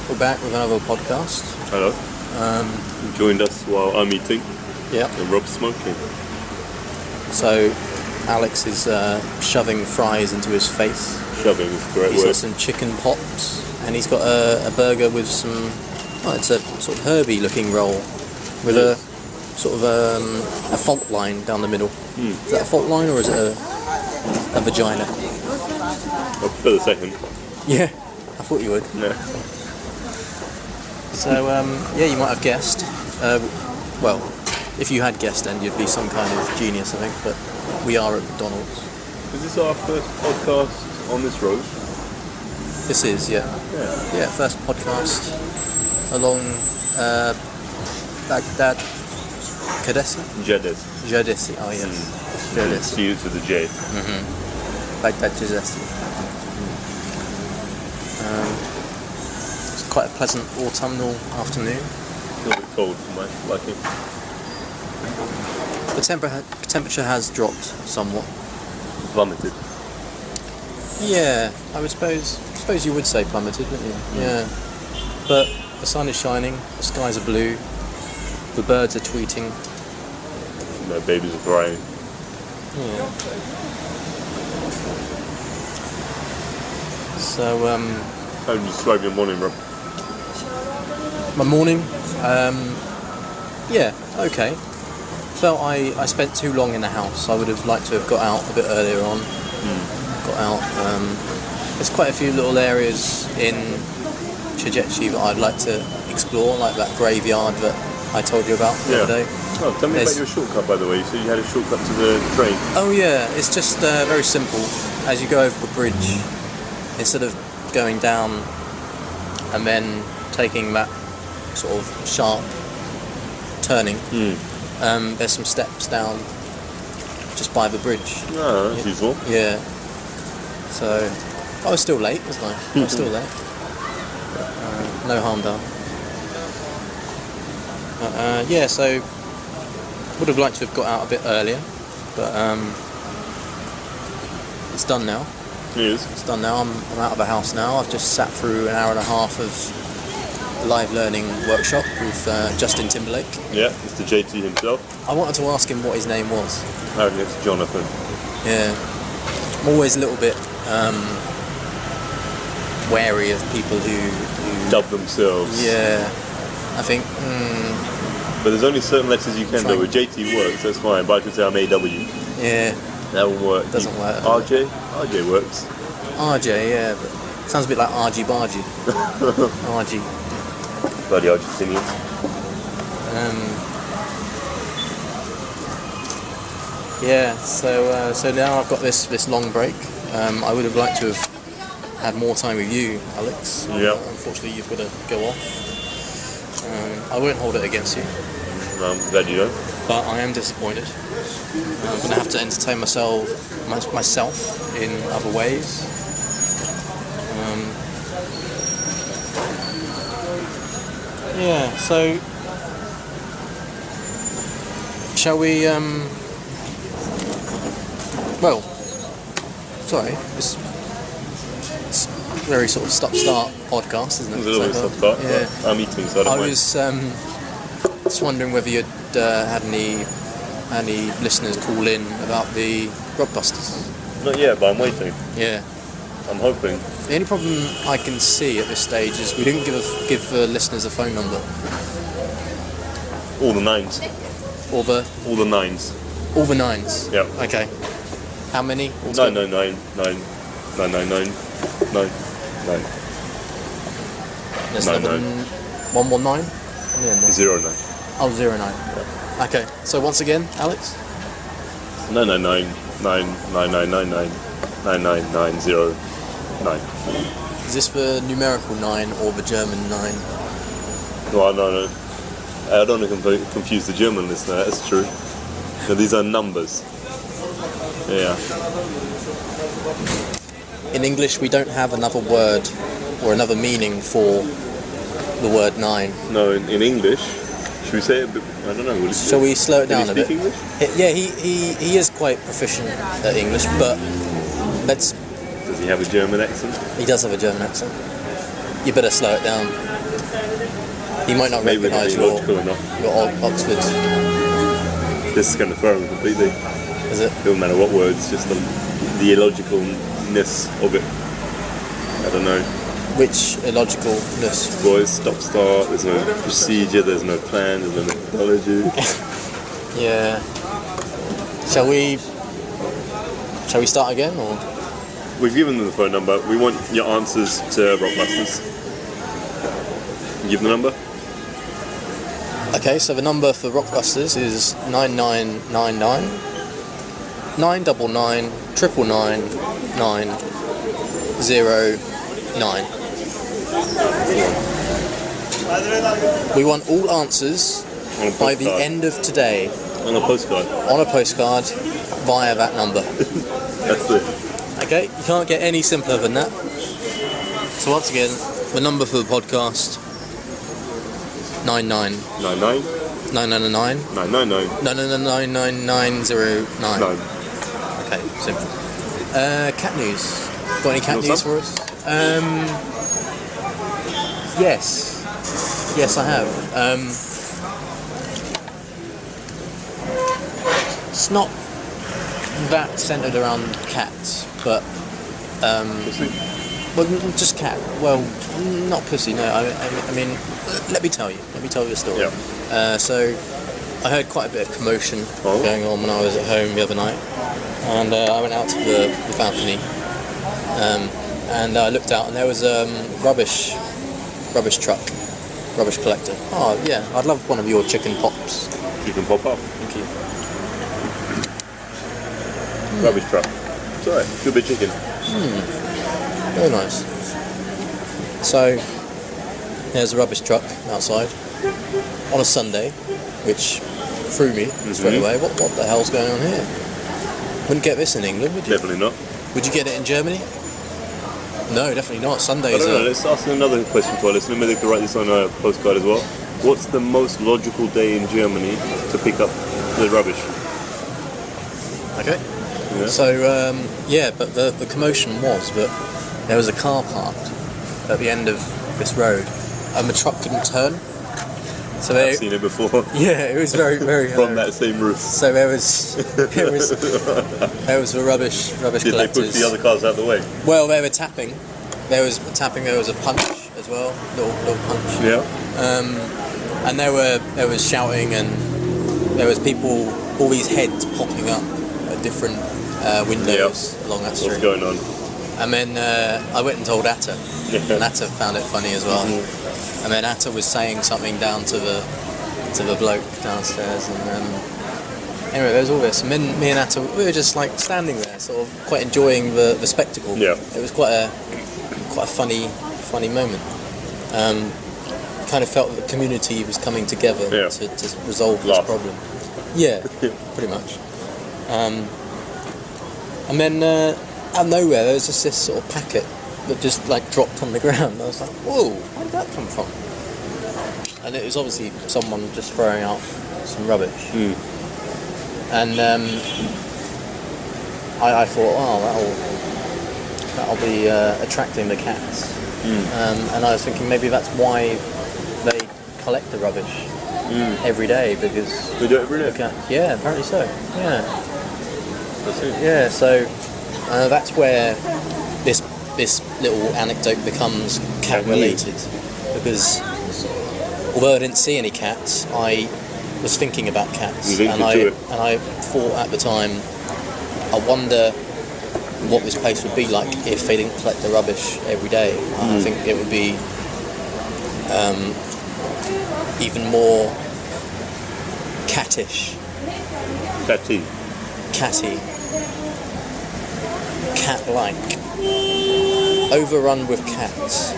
We're back with another podcast. Hello. You joined us while I'm eating. Yeah. And Rob's smoking. So, Alex is shoving fries into his face. Shoving is the correct He's word. got some chicken pops, and he's got a burger with some. Oh, it's a sort of herby looking roll with a sort of a fault line down the middle. Is that a fault line or is it a vagina? I prefer the second. Yeah, I thought you would. No. So, yeah, you might have guessed. Well, if you had guessed, then you'd be some kind of genius, I think. But we are at McDonald's. Is this our first podcast on this road? This is, yeah. Yeah, first podcast along Baghdad Kadesi? Jadesi, oh yes. Jadesi. See to the J. Baghdad Jadesi. It's quite a pleasant autumnal afternoon. A little bit cold for my liking. The temperature has dropped somewhat. Plummeted. Yeah, I would suppose you would say plummeted, wouldn't you? Yeah. But the sun is shining, the skies are blue, the birds are tweeting. My babies are crying. Yeah. So, How would you describe your morning, Rob? my morning, yeah, okay. Felt I spent too long in the house. I would have liked to have got out a bit earlier on. Got out. There's quite a few little areas in Chijechi that I'd like to explore, like that graveyard that I told you about the other day. Oh, tell me about your shortcut, by the way. You said you had a shortcut to the train. Oh yeah, it's just very simple. As you go over the bridge, instead of going down and then taking that sort of sharp turning, there's some steps down just by the bridge. Oh, that's useful. Yeah. So I was still late, wasn't I? I was still late. No harm done. Yeah, so would have liked to have got out a bit earlier, but it's done now. It is. It's done now. I'm out of the house now. I've just sat through an hour and a half of live learning workshop with Justin Timberlake. Yeah, Mr. JT himself. I wanted to ask him what his name was. Apparently it's Jonathan. Yeah. I'm always a little bit wary of people who Dub themselves. Yeah. I think But there's only certain letters you can do. With JT works, that's fine. But I could say I'm AW. yeah, That won't work. doesn't work. RJ? RJ works. RJ, yeah, but sounds a bit like Argy Bargy. RG. Bloody Argentinians. Yeah, so now I've got this long break. I would have liked to have had more time with you, Alex. Yeah. Unfortunately, you've got to go off. I won't hold it against you, I'm glad you don't. but I am disappointed. I'm going to have to entertain myself in other ways. Yeah, so shall we? Well, sorry, it's very sort of stop-start podcast, isn't it? It's a little bit So, stop-start, yeah. but I'm eating, so I don't I mind. was just wondering whether you'd had any listeners call in about the Rockbusters. Not yet, but I'm waiting. Yeah. I'm hoping. The only problem I can see at this stage is we didn't give the listeners a phone number. All the nines. All the nines. Yeah. Okay. How many? No, 9. There's 9, 119? 09. Oh, 09. Yeah. Okay. So once again, Alex? 999. Is this the numerical 9 or the German 9? Well, no. I don't want to confuse the German listener, that's true. No, these are numbers. Yeah. In English, we don't have another word or another meaning for the word 9. No, in English, should we say it a bit, I don't know. Shall we slow it down a bit? Can you speak English? Yeah, he is quite proficient at English, but let's... Does he have a German accent? He does have a German accent. you better slow it down. He might not Maybe not recognise illogical enough. your Oxford. This is going to throw him completely. Is it? Doesn't matter what words, just the illogicalness of it. I don't know. Which illogicalness? Well, it's stop-start, there's no procedure, there's no plan, there's no methodology. Yeah. Shall we start again, or? We've given them the phone number. We want your answers to Rockbusters. Give the number. Okay, so the number for Rockbusters is 9999 999 999 909. We want all answers On a by the postcard. end of today On a postcard. on a postcard via that number. That's it. Okay, you can't get any simpler than that. So once again, the number for the podcast 99 99 999 999 999 9. Okay, simple. Cat news. Got any cat Want news some? for us? Yes. Yes, I have. It's not that centred around cats, but well, just cat. Well, not pussy. No, I mean, let me tell you the story. Yeah. So, I heard quite a bit of commotion Oh. going on when I was at home the other night, and I went out to the balcony, and I looked out, and there was a rubbish truck, rubbish collector. Oh yeah, I'd love one of your chicken pops. You can pop up. Thank you. Rubbish truck. It's alright. Good bit of chicken. Very nice. So, there's a rubbish truck outside on a Sunday, which threw me straight away. What the hell's going on here? Wouldn't get this in England, would you? Definitely not. Would you get it in Germany? No, definitely not. I Sundays don't know. are... Let's ask another question to our listener. Maybe they could write this on a postcard as well. What's the most logical day in Germany to pick up the rubbish? Okay. Yeah. So, but the commotion was that there was a car parked at the end of this road, and the truck couldn't turn. So I've seen it before. yeah, it was very, very From that same roof. So there was the rubbish Did they collectors. push the other cars out of the way? Well, they were tapping. There was tapping. There was a punch as well, little punch. Yeah. And there was shouting, and there was people, all these heads popping up at different windows along that street. What's going on? And then I went and told Atta, and Atta found it funny as well. And then Atta was saying something down to the bloke downstairs, and anyway, there was all this. And then me and Atta, we were just like standing there, sort of quite enjoying the spectacle. Yeah. It was quite a funny moment. Kind of felt that the community was coming together to resolve this problem. Yeah, pretty much. And then out of nowhere, there was just this sort of packet that just like dropped on the ground. I was like, whoa, where did that come from? And it was obviously someone just throwing out some rubbish. And I thought, oh, that'll be attracting the cats. And I was thinking maybe that's why they collect the rubbish every day, because We do it every day. yeah, apparently so. Yeah. That's it. Yeah, so that's where this little anecdote becomes cat related, because although I didn't see any cats, I was thinking about cats, You linked and it to it. I thought at the time, I wonder what this place would be like if they didn't collect the rubbish every day. I think it would be even more cattish. Catty. Catty, cat-like, overrun with cats.